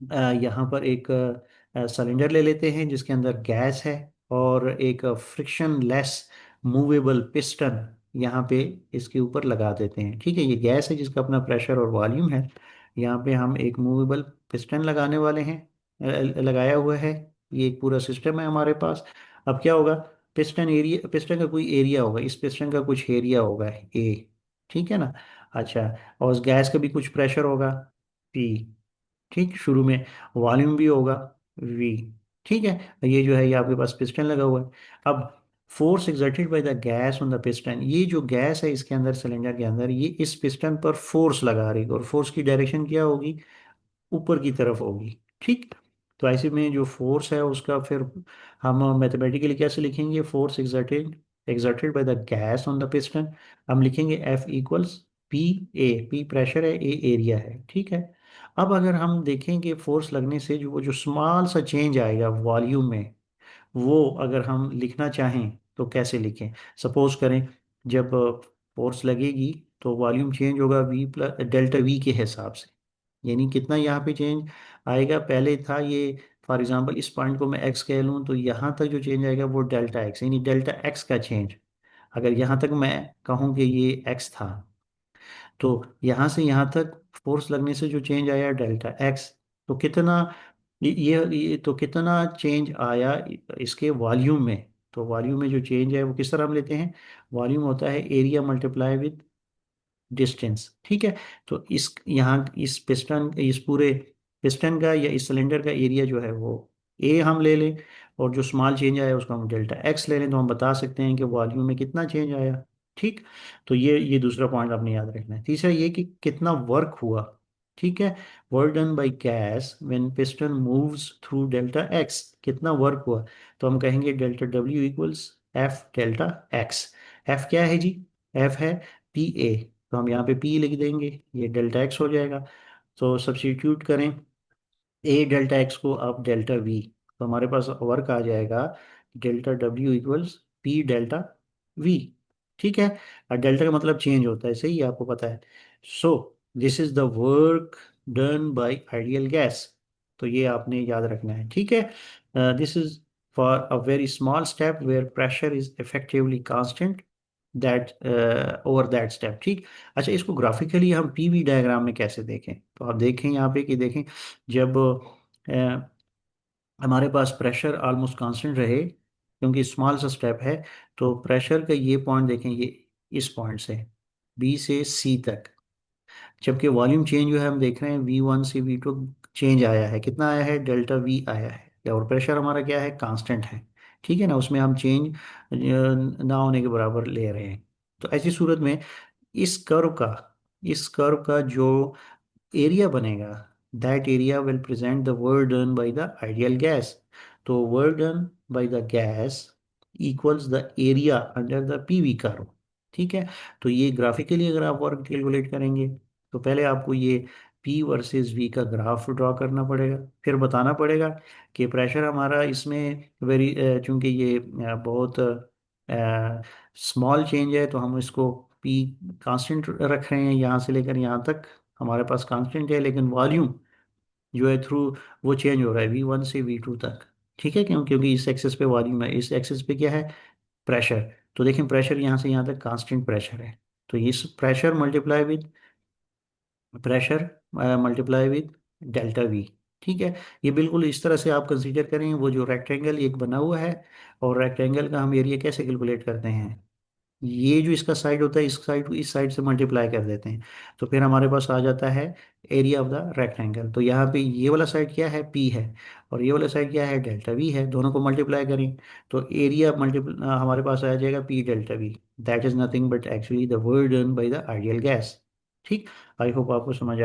यहाँ पर एक सिलेंडर ले लेते हैं जिसके अंदर गैस है, और एक फ्रिक्शन लेस मूवेबल पिस्टन यहाँ पे इसके ऊपर लगा देते हैं। ठीक है, ये गैस है जिसका अपना प्रेशर और वॉल्यूम है। यहाँ पे हम एक मूवेबल पिस्टन लगाने वाले हैं, लगाया हुआ है। ये एक पूरा सिस्टम है हमारे पास। अब क्या होगा, पिस्टन का कोई एरिया होगा, इस पिस्टन का कुछ एरिया होगा ए, ठीक है ना। अच्छा, और उस गैस का भी कुछ प्रेशर होगा पी, ठीक, शुरू में वॉल्यूम भी होगा वी। ठीक है, ये जो है ये आपके पास पिस्टन लगा हुआ है। अब force exerted by the gas on the piston, ये जो गैस है इसके अंदर, सिलेंडर के अंदर, ये इस पिस्टन पर फोर्स लगा रही है, और फोर्स की डायरेक्शन क्या होगी, ऊपर की तरफ होगी। ठीक, तो ऐसे में जो फोर्स है उसका फिर हम मैथमेटिकली कैसे लिखेंगे, force exerted exerted by the gas on the piston, हम लिखेंगे F equals P A, P pressure है, ए एरिया है। ठीक है, अब अगर हम देखेंगे फोर्स लगने से जो वो जो स्मॉल सा चेंज आएगा वॉल्यूम में, वो अगर हम लिखना चाहें तो कैसे लिखें। सपोज करें, जब फोर्स लगेगी तो वॉल्यूम चेंज होगा वी प्लस डेल्टा वी के हिसाब से। यानी कितना यहाँ पे चेंज आएगा, पहले था ये, फॉर एग्जांपल इस पॉइंट को मैं एक्स कह लूँ, तो यहाँ तक जो चेंज आएगा वो डेल्टा एक्स, यानी डेल्टा एक्स का चेंज। अगर यहाँ तक मैं कहूँ कि ये एक्स था, तो यहाँ से यहाँ तक फोर्स लगने से जो चेंज आया डेल्टा एक्स, तो कितना, ये तो कितना चेंज आया इसके वॉल्यूम में। तो वॉल्यूम में जो चेंज है वो किस तरह हम लेते हैं, वॉल्यूम होता है एरिया मल्टीप्लाई विद डिस्टेंस। ठीक है, तो इस यहाँ इस पिस्टन, इस पूरे पिस्टन का या इस सिलेंडर का एरिया जो है वो ए हम ले लें, और जो स्मॉल चेंज आया उसको हम डेल्टा एक्स ले लें, तो हम बता सकते हैं कि वॉल्यूम में कितना चेंज आया। ठीक, तो ये दूसरा पॉइंट आपने याद रखना है। तीसरा ये कि कितना वर्क हुआ। ठीक है, work done by gas when piston moves through delta x, कितना वर्क हुआ, तो हम कहेंगे delta W equals F delta x. F क्या है जी, एफ है पी ए, तो हम यहाँ पे पी लिख देंगे, ये डेल्टा एक्स हो जाएगा। तो सब्स्टिट्यूट करें ए डेल्टा एक्स को, अब डेल्टा वी, तो हमारे पास वर्क आ जाएगा delta W equals P delta we. ठीक है, और डेल्टा का मतलब चेंज होता है, सही है, आपको पता है। So this is the work done by ideal gas, तो ये आपने याद रखना है। ठीक है, this is for a very small step where pressure is effectively constant that over that step. ठीक, अच्छा, इसको ग्राफिकली हम पीवी डायग्राम में कैसे देखें, तो आप देखें यहाँ पे कि देखें, जब हमारे पास प्रेशर ऑलमोस्ट कांस्टेंट रहे, क्योंकि स्मॉल सा स्टेप है, तो प्रेशर का ये पॉइंट देखें, ये इस पॉइंट से बी से सी तक, जबकि वॉल्यूम चेंज जो है हम देख रहे हैं V1 से V2 चेंज आया है, कितना आया है, डेल्टा वी आया है, और प्रेशर हमारा क्या है, कांस्टेंट है। ठीक है ना, उसमें हम चेंज ना होने के बराबर ले रहे हैं। तो ऐसी सूरत में इस कर्व का जो एरिया बनेगा, that area will present the work done by the ideal gas. तो work done by the gas equals the area under the PV curve. ठीक है, तो ये ग्राफिकली अगर आप वर्क कैलकुलेट करेंगे, तो पहले आपको ये P वर्सेस V का ग्राफ ड्रॉ करना पड़ेगा, फिर बताना पड़ेगा कि प्रेशर हमारा इसमें वेरी, चूंकि ये बहुत स्मॉल चेंज है, तो हम इसको P कांस्टेंट रख रहे हैं, यहाँ से लेकर यहाँ तक हमारे पास कांस्टेंट है, लेकिन वॉल्यूम जो है थ्रू वो चेंज हो रहा है V1 से V2 तक। ठीक है, क्योंकि इस एक्सिस पे वॉल्यूम है, इस एक्सिस पे क्या है, प्रेशर। तो देखें प्रेशर यहाँ से यहाँ तक कांस्टेंट प्रेशर है, तो इस pressure multiply with delta we. ठीक है, ये बिल्कुल इस तरह से आप कंसीडर करें, वो जो रेक्टेंगल एक बना हुआ है, और रेक्टेंगल का हम एरिया कैसे कैलकुलेट करते हैं, ये जो इसका साइड होता है इस साइड को इस साइड से मल्टीप्लाई कर देते हैं, तो फिर हमारे पास आ जाता है एरिया ऑफ द रेक्टेंगल। तो यहाँ पे ये वाला साइड क्या है, पी है, और ये वाला साइड क्या है, डेल्टा वी है, दोनों को मल्टीप्लाई करें तो एरिया मल्टीपल हमारे पास आ जाएगा P delta we. That is nothing but actually the work done by the ideal gas. ठीक, आई होप आपको समझ आ